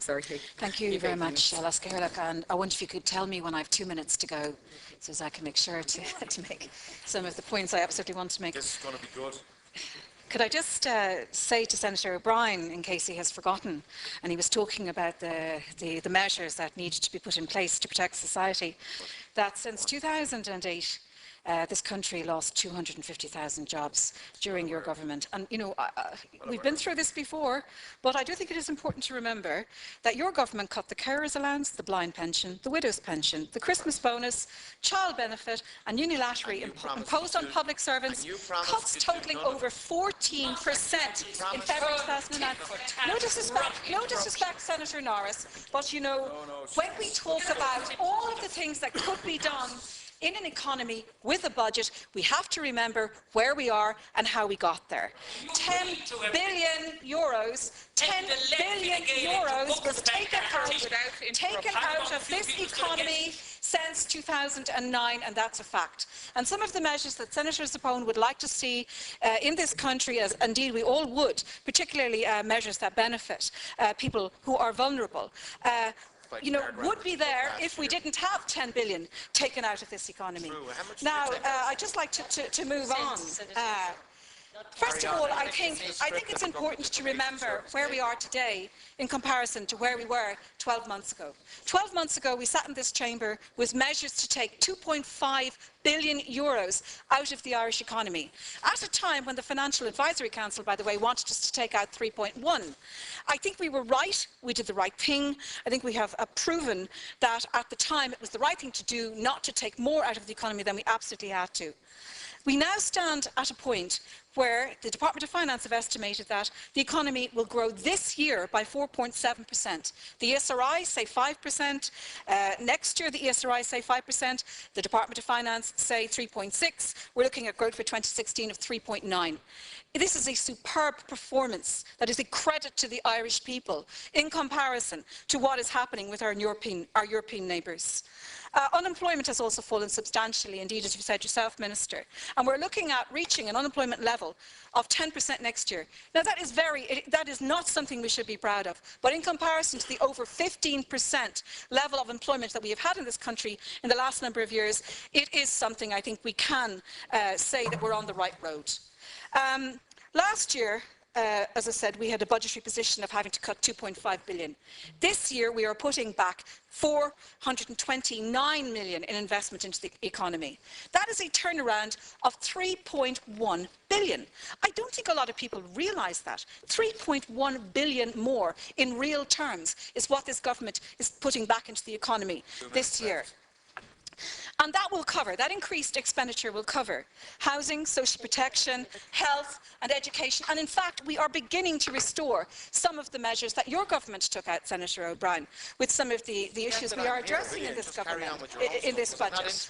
30. Thank you very much, Alaska Hirlock, and I wonder if you could tell me when I have 2 minutes to go, so as I can make sure to, to make some of the points I absolutely want to make. This is going to be good. Could I just say to Senator O'Brien, in case he has forgotten, and he was talking about the measures that need to be put in place to protect society, that since 2008, this country lost 250,000 jobs during your government. And, you know, we've been through this before, but I do think it is important to remember that your government cut the carers allowance, the blind pension, the widow's pension, the Christmas bonus, child benefit, and unilaterally imposed on public servants cuts totalling over 14% in February 2009. No disrespect, Senator Norris, but, you know, when we talk about all of the things that could be done in an economy with a budget, we have to remember where we are and how we got there. 10 billion euros was taken out of this economy since 2009, and that's a fact. And some of the measures that Senator Zapone would like to see in this country, as indeed we all would, particularly measures that benefit people who are vulnerable, you know, would be there if we didn't have 10 billion taken out of this economy. Now, I'd just like to move on. First of all, I think it's important to remember where we are today in comparison to where we were 12 months ago. 12 months ago, we sat in this chamber with measures to take 2.5 billion euros out of the Irish economy, at a time when the Financial Advisory Council, by the way, wanted us to take out 3.1. I think we were right. We did the right thing. I think we have proven that at the time it was the right thing to do, not to take more out of the economy than we absolutely had to. We now stand at a point where the Department of Finance have estimated that the economy will grow this year by 4.7%. The ESRI say 5%. Next year, the ESRI say 5%. The Department of Finance say 3.6%. We're looking at growth for 2016 of 3.9%. This is a superb performance that is a credit to the Irish people in comparison to what is happening with our European neighbours. Unemployment has also fallen substantially, indeed, as you said yourself, Minister, and we're looking at reaching an unemployment level of 10% next year. Now, that is not something we should be proud of, but in comparison to the over 15% level of employment that we have had in this country in the last number of years, it is something I think we can say that we're on the right road. Last year, as I said, we had a budgetary position of having to cut 2.5 billion. This year, we are putting back 429 million in investment into the economy. That is a turnaround of 3.1 billion. I don't think a lot of people realise that. 3.1 billion more in real terms is what this government is putting back into the economy this year. And that will cover, that increased expenditure will cover housing, social protection, health and education. And in fact, we are beginning to restore some of the measures that your government took out, Senator O'Brien, with some of the issues we are addressing in this government, in this budget.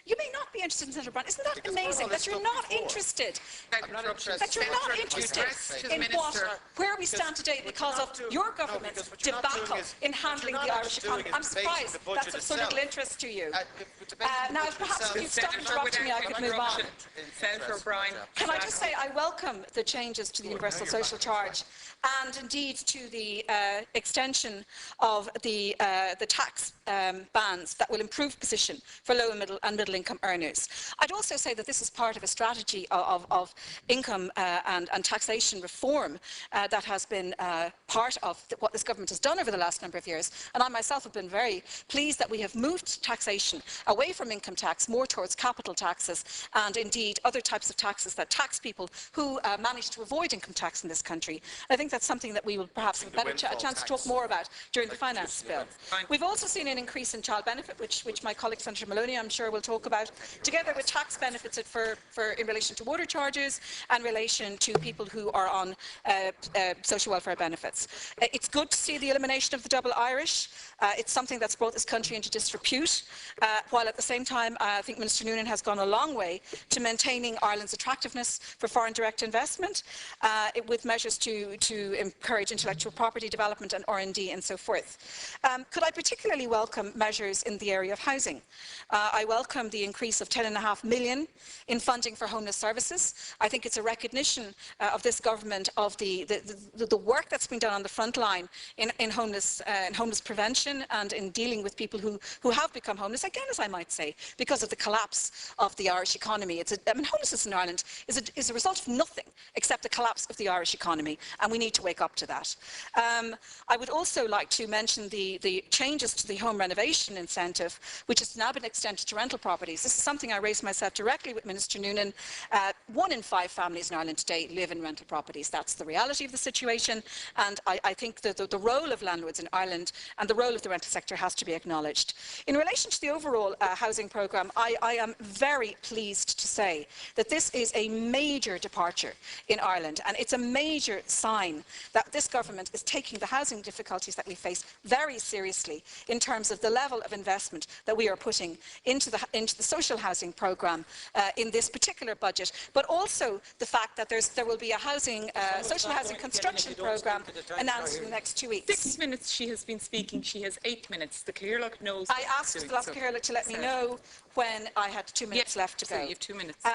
You may not be interested in Senator O'Brien. Isn't that amazing that you're not interested? That you're not interested in where we stand today because of your government's debacle in handling the Irish economy. I'm surprised that's of so little interest to you. Now, perhaps if you'd stop interrupting me, I could move on. Senator O'Brien. Can I just say I welcome the changes to the universal social charge and indeed to the extension of the tax bans that will improve position for low and middle income earners. I'd also say that this is part of a strategy of income and taxation reform that has been part of what this government has done over the last number of years. And I myself have been very pleased that we have moved taxation away from income tax more towards capital taxes and indeed other types of taxes that tax people who manage to avoid income tax in this country. I think that's something that we will perhaps have a better chance to talk more about during the finance bill. We've also seen an increase in child benefit, which my colleague Senator Maloney, I'm sure, will talk about, together with tax benefits in relation to water charges and in relation to people who are on social welfare benefits. It's good to see the elimination of the double Irish. It's something that's brought this country into disrepute, while at the same time I think Minister Noonan has gone a long way to maintaining Ireland's attractiveness for foreign direct investment, with measures to encourage intellectual property development and R&D and so forth. Could I particularly welcome measures in the area of housing? I welcome the increase of £10.5 million in funding for homeless services. I think it's a recognition of this government of the work that's been done on the front line in homeless prevention and in dealing with people who have become homeless, again, as I might say, because of the collapse of the Irish economy. Homelessness in Ireland is a result of nothing except the collapse of the Irish economy, and we need to wake up to that. I would also like to mention the changes to the home renovation incentive, which has now been extended to rental properties. This is something I raised myself directly with Minister Noonan. 1 in 5 families in Ireland today live in rental properties. That's the reality of the situation, and I think that the role of landlords in Ireland and the role of the rental sector has to be acknowledged. In relation to the overall housing programme, I am very pleased to say that this is a major departure in Ireland, and it's a major sign that this government is taking the housing difficulties that we face very seriously in terms of the level of investment that we are putting into the social housing programme in this particular budget, but also the fact that there will be a social housing construction programme announced in the next 2 weeks. 6 minutes she has been speaking. She has 8 minutes. The Caoirleach knows. I asked the last Caoirleach to let me know when I had 2 minutes left to go. So you have 2 minutes.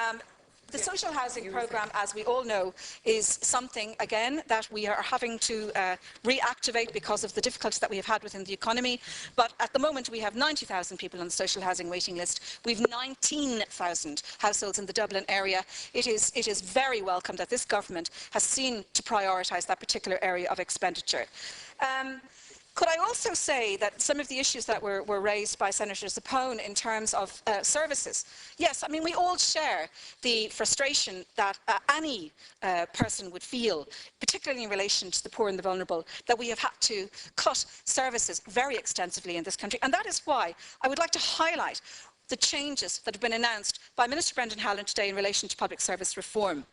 The social housing programme, as we all know, is something, again, that we are having to reactivate because of the difficulties that we have had within the economy. But at the moment, we have 90,000 people on the social housing waiting list. We've 19,000 households in the Dublin area. It is very welcome that this government has seen to prioritise that particular area of expenditure. Could I also say that some of the issues that were raised by Senator Zappone in terms of services, yes, I mean, we all share the frustration that any person would feel, particularly in relation to the poor and the vulnerable, that we have had to cut services very extensively in this country. And that is why I would like to highlight the changes that have been announced by Minister Brendan Hallan today in relation to public service reform.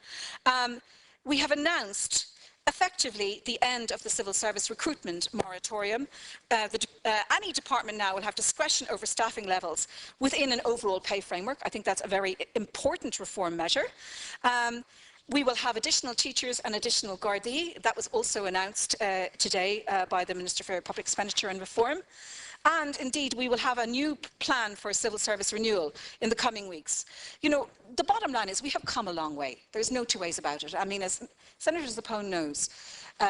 We have announced effectively the end of the civil service recruitment moratorium. Any department now will have discretion over staffing levels within an overall pay framework. I think that's a very important reform measure. We will have additional teachers and additional Gardaí. That was also announced today by the Minister for Public Expenditure and Reform. And indeed, we will have a new plan for civil service renewal in the coming weeks. You know, the bottom line is we have come a long way. There's no two ways about it. I mean, as Senator Zappone knows,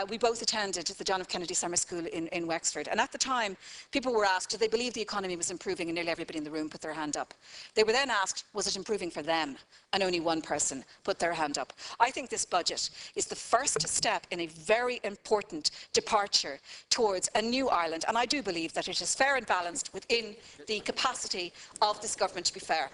we both attended the John F. Kennedy Summer School in Wexford. And at the time, people were asked, did they believe the economy was improving? And nearly everybody in the room put their hand up. They were then asked, was it improving for them? And only one person put their hand up. I think this budget is the first step in a very important departure towards a new Ireland. And I do believe that it is fair and balanced within the capacity of this government to be fair.